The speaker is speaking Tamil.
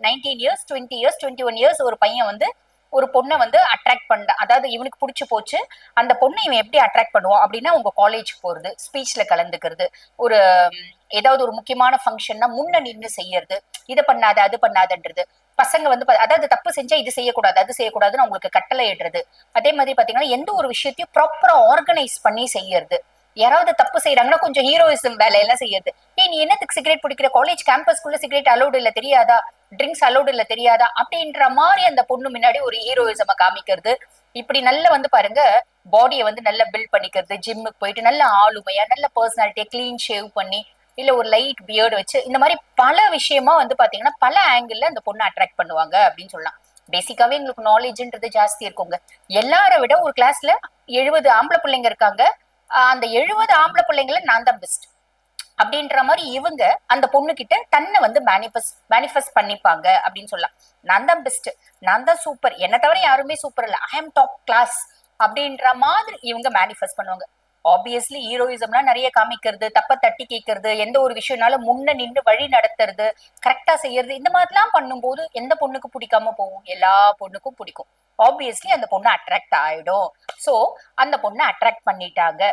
19 இயர்ஸ் 20 இயர்ஸ் 21 இயர்ஸ் ஒரு பையன் வந்து ஒரு பொண்ணை வந்து அட்ராக்ட் பண்ண, அதாவது இவனுக்கு பிடிச்சு போச்சு. அந்த பொண்ணை இவன் எப்படி அட்ராக்ட் பண்ணுவான் அப்படின்னா, உங்க காலேஜ் போறது, ஸ்பீச்ல கலந்துக்கிறது, ஒரு ஏதாவது ஒரு முக்கியமான ஃபங்க்ஷன்னா முன்ன நின்று செய்யறது, இதை பண்ணாத அது பண்ணாதன்றது. பசங்க வந்து அதாவது தப்பு செஞ்சா இது செய்யக்கூடாது அது செய்யக்கூடாதுன்னு அவங்களுக்கு கட்டளை இடுறது. அதே மாதிரி பாத்தீங்கன்னா எந்த ஒரு விஷயத்தையும் ப்ராப்பரா ஆர்கனைஸ் பண்ணி செய்யறது. யாராவது தப்பு செய்யறாங்கன்னா கொஞ்சம் ஹீரோயிசம் வேலையெல்லாம் செய்யறது. ஏய் நீ என்னத்துக்கு சிகரெட் பிடிக்கிற, காலேஜ் கேம்பஸ்குள்ள சிகரெட் அலௌடு இல்ல தெரியாதா, ட்ரிங்க்ஸ் அலௌடு இல்ல தெரியாதா அப்படின்ற மாதிரி அந்த பொண்ணு முன்னாடி ஒரு ஹீரோயிசம காமிக்கிறது. இப்படி நல்ல வந்து பாருங்க, பாடியை வந்து நல்லா பில்ட் பண்ணிக்கிறது, ஜிம்முக்கு போயிட்டு நல்ல ஆளுமையா நல்ல பர்சனாலிட்டியை கிளீன் ஷேவ் பண்ணி இல்ல ஒரு லைட் பியர்டு வச்சு இந்த மாதிரி பல விஷயமா வந்து பாத்தீங்கன்னா பல ஆங்கிள் அந்த பொண்ணு அட்ராக்ட் பண்ணுவாங்க அப்படின்னு சொல்லலாம். பேசிக்காவே எங்களுக்கு நாலேஜ்ன்றது ஜாஸ்தி இருக்குங்க. எல்லார விட ஒரு கிளாஸ்ல 70 ஆம்பளை பிள்ளைங்க இருக்காங்க, அந்த 70 ஆம்பளை பிள்ளைங்கள நான் தான் பெஸ்ட் அப்படின்ற மாதிரி இவங்க அந்த பொண்ணு கிட்ட தன்னை வந்து மேனிஃபெஸ்ட் பண்ணிப்பாங்க அப்படின்னு சொல்லலாம். நான் தான் பெஸ்ட், நான் தான் சூப்பர், என்ன தவிர யாருமே சூப்பர் இல்ல, ஐ எம் டாப் கிளாஸ் அப்படின்ற மாதிரி இவங்க மேனிஃபெஸ்ட் பண்ணுவாங்க. ஆப்வியஸ்லி ஹீரோயிசம்னா நிறைய காமிக்கிறது, தப்ப தட்டி கேட்கறது, எந்த ஒரு விஷயம்னாலும் முன்ன நின்று வழி நடத்துறது, கரெக்டா செய்யறது, இந்த மாதிரிலாம் பண்ணும்போது எந்த பொண்ணுக்கு பிடிக்காம போகும்? எல்லா பொண்ணுக்கும் பிடிக்கும். ஆப்வியஸ்லி அந்த பொண்ணு அட்ராக்ட் ஆயிடும். சோ அந்த பொண்ணை அட்ராக்ட் பண்ணிட்டாங்க.